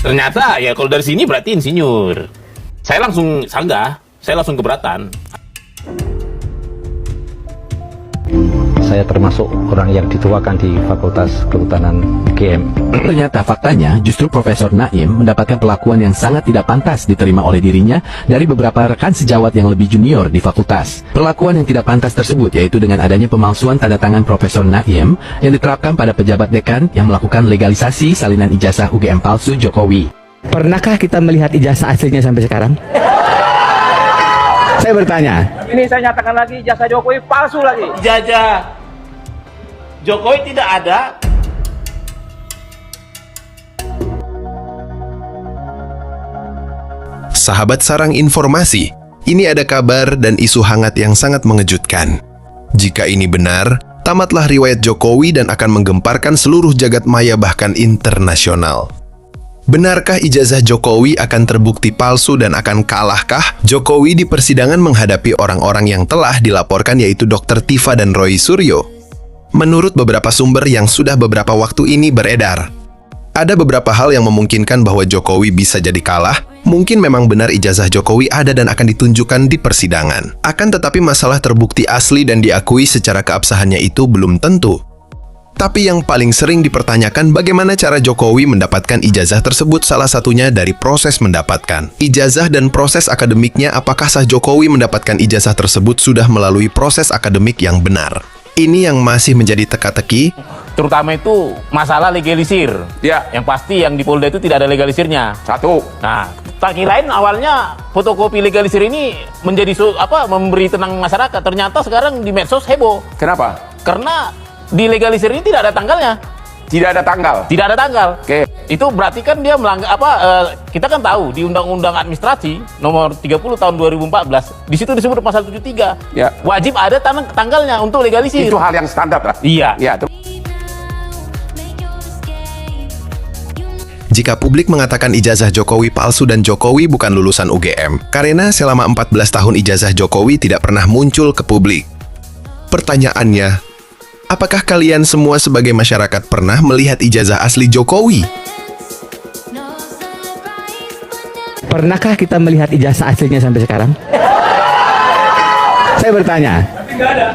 Ternyata ya kalau dari sini berarti insinyur. Saya langsung sanggah, saya langsung keberatan. Saya termasuk orang yang dituakan di Fakultas Kehutanan UGM. Ternyata faktanya justru Profesor Naim mendapatkan perlakuan yang sangat tidak pantas diterima oleh dirinya dari beberapa rekan sejawat yang lebih junior di fakultas. Perlakuan yang tidak pantas tersebut yaitu dengan adanya pemalsuan tanda tangan Profesor Naim yang diterapkan pada pejabat dekan yang melakukan legalisasi salinan ijazah UGM palsu Jokowi. Pernahkah kita melihat ijazah aslinya sampai sekarang? Saya bertanya. Ini saya nyatakan lagi ijazah Jokowi palsu lagi. Ijazah Jokowi tidak ada. Sahabat Sarang Informasi, ini ada kabar dan isu hangat yang sangat mengejutkan. Jika ini benar, tamatlah riwayat Jokowi dan akan menggemparkan seluruh jagat maya bahkan internasional. Benarkah ijazah Jokowi akan terbukti palsu dan akan kalahkah Jokowi di persidangan menghadapi orang-orang yang telah dilaporkan yaitu Dr. Tifa dan Roy Suryo? Menurut beberapa sumber yang sudah beberapa waktu ini beredar, ada beberapa hal yang memungkinkan bahwa Jokowi bisa jadi kalah. Mungkin memang benar ijazah Jokowi ada dan akan ditunjukkan di persidangan. Akan tetapi masalah terbukti asli dan diakui secara keabsahannya itu belum tentu. Tapi yang paling sering dipertanyakan bagaimana cara Jokowi mendapatkan ijazah tersebut, salah satunya dari proses mendapatkan ijazah dan proses akademiknya. Apakah sah Jokowi mendapatkan ijazah tersebut sudah melalui proses akademik yang benar? Ini yang masih menjadi teka-teki. Terutama itu masalah legalisir. Ya. Yang pasti yang di Polda itu tidak ada legalisirnya. Satu. Nah, tak kirain awalnya fotokopi legalisir ini menjadi memberi tenang masyarakat. Ternyata sekarang di medsos heboh. Kenapa? Karena di legalisir ini tidak ada tanggalnya. Tidak ada tanggal. Tidak ada tanggal. Oke. Itu berarti kan dia melanggar kita kan tahu di Undang-Undang Administrasi nomor 30 tahun 2014, di situ disebut pasal 73. Ya. Wajib ada tanggalnya untuk legalisir. Itu hal yang standar lah. Iya. Ya. Jika publik mengatakan ijazah Jokowi palsu dan Jokowi bukan lulusan UGM, karena selama 14 tahun ijazah Jokowi tidak pernah muncul ke publik. Pertanyaannya, apakah kalian semua sebagai masyarakat pernah melihat ijazah asli Jokowi? Pernahkah kita melihat ijazah aslinya sampai sekarang? Saya bertanya.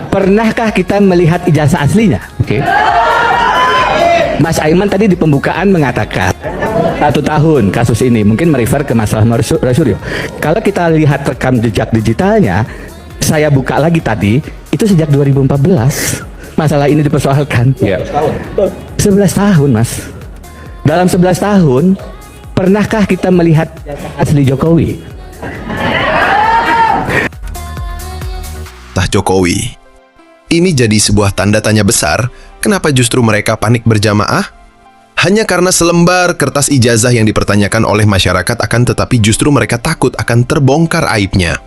Pernahkah kita melihat ijazah aslinya? Oke. Mas Aiman tadi di pembukaan mengatakan 1 tahun kasus ini, mungkin merefer ke masalah Roy Suryo. Kalau kita lihat rekam jejak digitalnya, saya buka lagi tadi, itu sejak 2014 masalah ini dipersoalkan. Ya. 11 tahun, Mas. Dalam 11 tahun, pernahkah kita melihat asli Jokowi? Tah Jokowi. Ini jadi sebuah tanda tanya besar, kenapa justru mereka panik berjamaah? Hanya karena selembar kertas ijazah yang dipertanyakan oleh masyarakat, akan tetapi justru mereka takut akan terbongkar aibnya.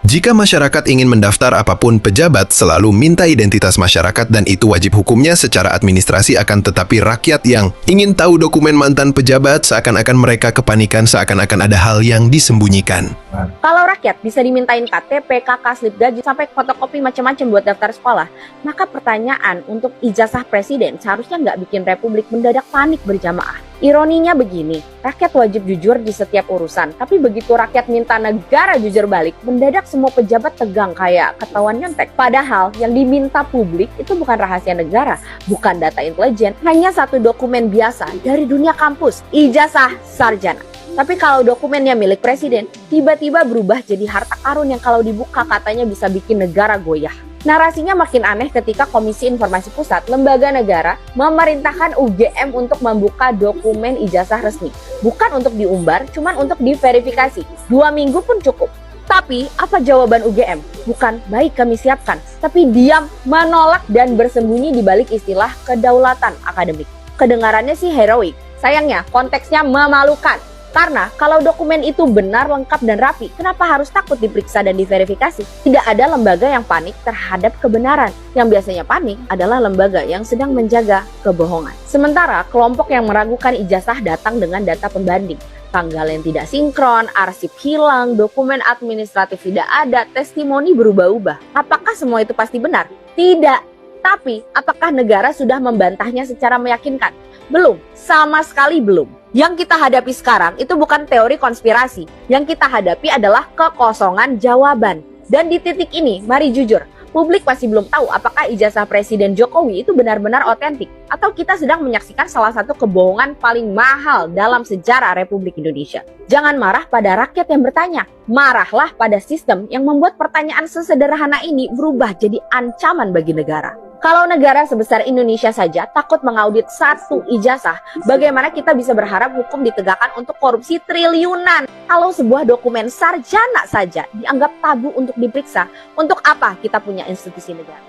Jika masyarakat ingin mendaftar apapun pejabat, selalu minta identitas masyarakat dan itu wajib hukumnya secara administrasi. Akan tetapi rakyat yang ingin tahu dokumen mantan pejabat, seakan-akan mereka kepanikan, seakan-akan ada hal yang disembunyikan. Kalau rakyat bisa dimintain KTP, KK, slip gaji, sampai fotokopi macam-macam buat daftar sekolah, maka pertanyaan untuk ijazah presiden seharusnya nggak bikin Republik mendadak panik berjamaah. Ironinya begini, rakyat wajib jujur di setiap urusan, tapi begitu rakyat minta negara jujur balik, mendadak semua pejabat tegang kayak ketahuan nyontek. Padahal yang diminta publik itu bukan rahasia negara, bukan data intelijen, hanya satu dokumen biasa dari dunia kampus, ijazah sarjana. Tapi kalau dokumennya milik presiden, tiba-tiba berubah jadi harta karun yang kalau dibuka katanya bisa bikin negara goyah. Narasinya makin aneh ketika Komisi Informasi Pusat, lembaga negara, memerintahkan UGM untuk membuka dokumen ijazah resmi. Bukan untuk diumbar, cuman untuk diverifikasi. 2 minggu pun cukup. Tapi apa jawaban UGM? Bukan baik kami siapkan, tapi diam, menolak dan bersembunyi di balik istilah kedaulatan akademik. Kedengarannya sih heroik, sayangnya konteksnya memalukan. Karena kalau dokumen itu benar, lengkap, dan rapi, kenapa harus takut diperiksa dan diverifikasi? Tidak ada lembaga yang panik terhadap kebenaran. Yang biasanya panik adalah lembaga yang sedang menjaga kebohongan. Sementara kelompok yang meragukan ijazah datang dengan data pembanding. Tanggal yang tidak sinkron, arsip hilang, dokumen administratif tidak ada, testimoni berubah-ubah. Apakah semua itu pasti benar? Tidak. Tapi, apakah negara sudah membantahnya secara meyakinkan? Belum, sama sekali belum. Yang kita hadapi sekarang itu bukan teori konspirasi. Yang kita hadapi adalah kekosongan jawaban. Dan di titik ini, mari jujur, publik masih belum tahu apakah ijazah Presiden Jokowi itu benar-benar otentik atau kita sedang menyaksikan salah satu kebohongan paling mahal dalam sejarah Republik Indonesia. Jangan marah pada rakyat yang bertanya, marahlah pada sistem yang membuat pertanyaan sesederhana ini berubah jadi ancaman bagi negara. Kalau negara sebesar Indonesia saja takut mengaudit satu ijazah, bagaimana kita bisa berharap hukum ditegakkan untuk korupsi triliunan? Kalau sebuah dokumen sarjana saja dianggap tabu untuk diperiksa, untuk apa kita punya institusi negara?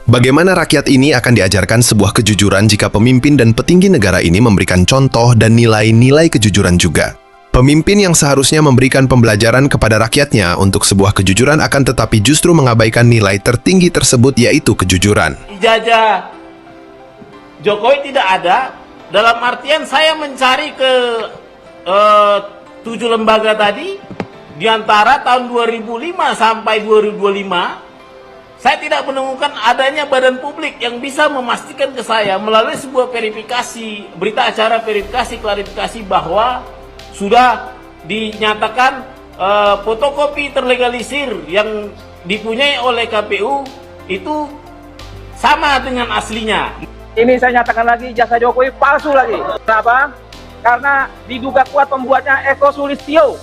Bagaimana rakyat ini akan diajarkan sebuah kejujuran jika pemimpin dan petinggi negara ini memberikan contoh dan nilai-nilai kejujuran juga? Pemimpin yang seharusnya memberikan pembelajaran kepada rakyatnya untuk sebuah kejujuran akan tetapi justru mengabaikan nilai tertinggi tersebut, yaitu kejujuran. Ijazah Jokowi tidak ada, dalam artian saya mencari ke 7 lembaga tadi, di antara tahun 2005 sampai 2025, saya tidak menemukan adanya badan publik yang bisa memastikan ke saya melalui sebuah verifikasi, berita acara verifikasi, klarifikasi bahwa sudah dinyatakan fotokopi terlegalisir yang dipunyai oleh KPU itu sama dengan aslinya. Ini saya nyatakan lagi, ijazah Jokowi palsu lagi. Kenapa? Karena diduga kuat pembuatnya Eko Sulistyo.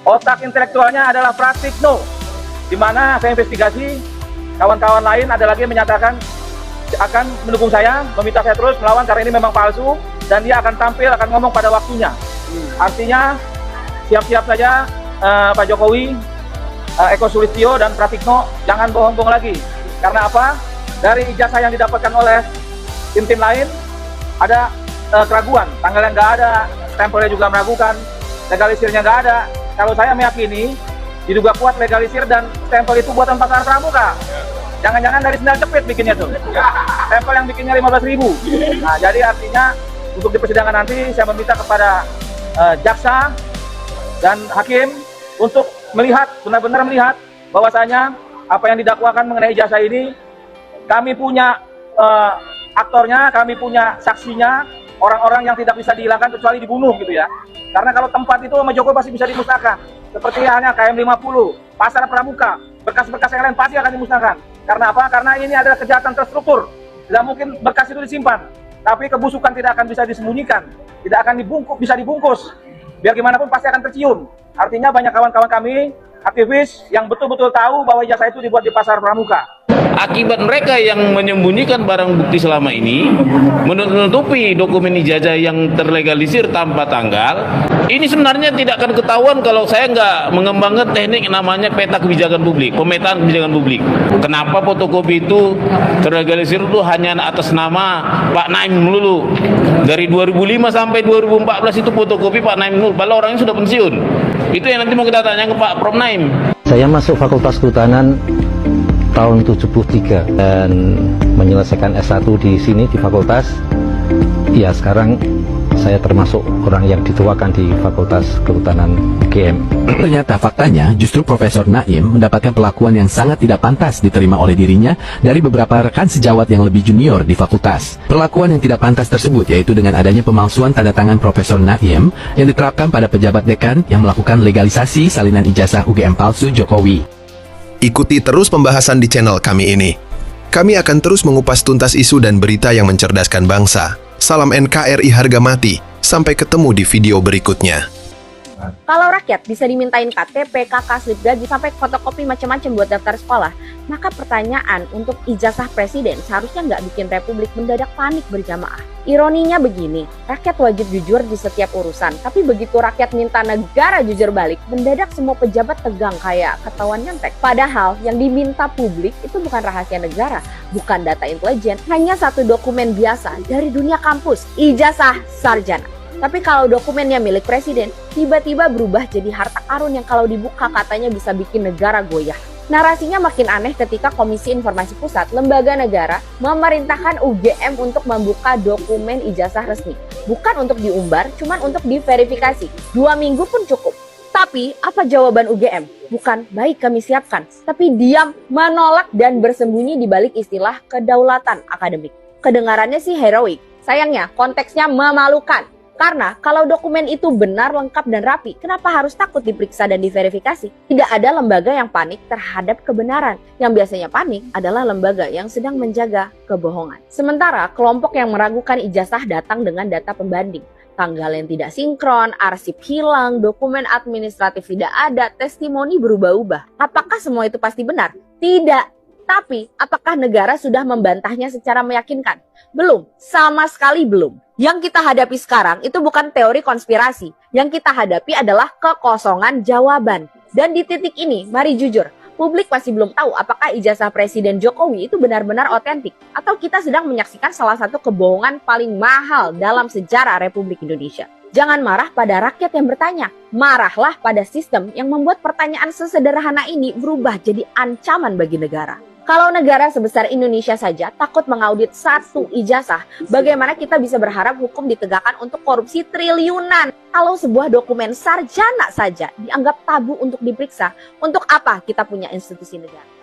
Otak intelektualnya adalah Pratikno. Di mana saya investigasi, kawan-kawan lain ada lagi menyatakan akan mendukung saya, meminta saya terus melawan karena ini memang palsu. Dan dia akan tampil, akan ngomong pada waktunya. Artinya siap-siap saja Pak Jokowi, Eko Sulistyo dan Pratikno jangan bohong-bohong lagi. Karena apa? Dari ijazah yang didapatkan oleh tim-tim lain ada keraguan, tanggalnya nggak ada, stempelnya juga meragukan, legalisirnya nggak ada. Kalau saya meyakini diduga kuat legalisir dan stempel itu buatan pasar pramuka. Jangan-jangan dari sendal jepit bikinnya tuh. Stempel yang bikinnya 15.000. Nah, jadi artinya untuk di persidangan nanti saya meminta kepada jaksa dan hakim untuk melihat, benar-benar melihat bahwasanya apa yang didakwakan mengenai ijazah ini kami punya aktornya, kami punya saksinya, orang-orang yang tidak bisa dihilangkan kecuali dibunuh gitu ya. Karena kalau tempat itu sama Jokowi pasti bisa dimusnahkan. Seperti halnya KM 50, Pasar Pramuka, berkas-berkas yang lain pasti akan dimusnahkan. Karena apa? Karena ini adalah kejahatan terstruktur. Tidak mungkin berkas itu disimpan. Tapi kebusukan tidak akan bisa disembunyikan, tidak akan bisa dibungkus. Biar gimana pun pasti akan tercium. Artinya banyak kawan-kawan kami, aktivis yang betul-betul tahu bahwa ijazah itu dibuat di Pasar Pramuka. Akibat mereka yang menyembunyikan barang bukti selama ini, menutupi dokumen ijazah yang terlegalisir tanpa tanggal, ini sebenarnya tidak akan ketahuan kalau saya nggak mengembangkan teknik namanya peta kebijakan publik, pemetaan kebijakan publik. Kenapa fotokopi itu terlegalisir itu hanya atas nama Pak Naim melulu? Dari 2005 sampai 2014 itu fotokopi Pak Naim melulu, padahal orangnya sudah pensiun. Itu yang nanti mau kita tanya ke Pak Prof Naim. Saya masuk Fakultas Kehutanan tahun 73 dan menyelesaikan S1 di sini di fakultas. Ya, sekarang saya termasuk orang yang dituakan di Fakultas Kehutanan UGM. Ternyata faktanya justru Profesor Naim mendapatkan perlakuan yang sangat tidak pantas diterima oleh dirinya dari beberapa rekan sejawat yang lebih junior di fakultas. Perlakuan yang tidak pantas tersebut yaitu dengan adanya pemalsuan tanda tangan Profesor Naim yang diterapkan pada pejabat dekan yang melakukan legalisasi salinan ijazah UGM palsu Jokowi. Ikuti terus pembahasan di channel kami ini. Kami akan terus mengupas tuntas isu dan berita yang mencerdaskan bangsa. Salam NKRI harga mati. Sampai ketemu di video berikutnya. Kalau rakyat bisa dimintain KTP, KK, slip gaji, sampai fotokopi macam-macam buat daftar sekolah, maka pertanyaan untuk ijazah presiden seharusnya nggak bikin Republik mendadak panik berjamaah. Ironinya begini, rakyat wajib jujur di setiap urusan, tapi begitu rakyat minta negara jujur balik, mendadak semua pejabat tegang kayak ketahuan nyontek. Padahal yang diminta publik itu bukan rahasia negara, bukan data intelijen, hanya satu dokumen biasa dari dunia kampus, ijazah sarjana. Tapi kalau dokumennya milik presiden, tiba-tiba berubah jadi harta karun yang kalau dibuka katanya bisa bikin negara goyah. Narasinya makin aneh ketika Komisi Informasi Pusat, lembaga negara, memerintahkan UGM untuk membuka dokumen ijazah resmi. Bukan untuk diumbar, cuman untuk diverifikasi. 2 minggu pun cukup. Tapi apa jawaban UGM? Bukan, baik kami siapkan. Tapi diam, menolak dan bersembunyi di balik istilah kedaulatan akademik. kedengarannya sih heroik. Sayangnya, konteksnya memalukan. Karena kalau dokumen itu benar, lengkap, dan rapi, kenapa harus takut diperiksa dan diverifikasi? Tidak ada lembaga yang panik terhadap kebenaran. Yang biasanya panik adalah lembaga yang sedang menjaga kebohongan. Sementara kelompok yang meragukan ijazah datang dengan data pembanding. Tanggal yang tidak sinkron, arsip hilang, dokumen administratif tidak ada, testimoni berubah-ubah. Apakah semua itu pasti benar? Tidak. Tapi, apakah negara sudah membantahnya secara meyakinkan? Belum, sama sekali belum. Yang kita hadapi sekarang itu bukan teori konspirasi. Yang kita hadapi adalah kekosongan jawaban. Dan di titik ini, mari jujur, publik masih belum tahu apakah ijazah Presiden Jokowi itu benar-benar otentik. Atau kita sedang menyaksikan salah satu kebohongan paling mahal dalam sejarah Republik Indonesia. Jangan marah pada rakyat yang bertanya. Marahlah pada sistem yang membuat pertanyaan sesederhana ini berubah jadi ancaman bagi negara. Kalau negara sebesar Indonesia saja takut mengaudit satu ijazah, bagaimana kita bisa berharap hukum ditegakkan untuk korupsi triliunan? Kalau sebuah dokumen sarjana saja dianggap tabu untuk diperiksa, untuk apa kita punya institusi negara?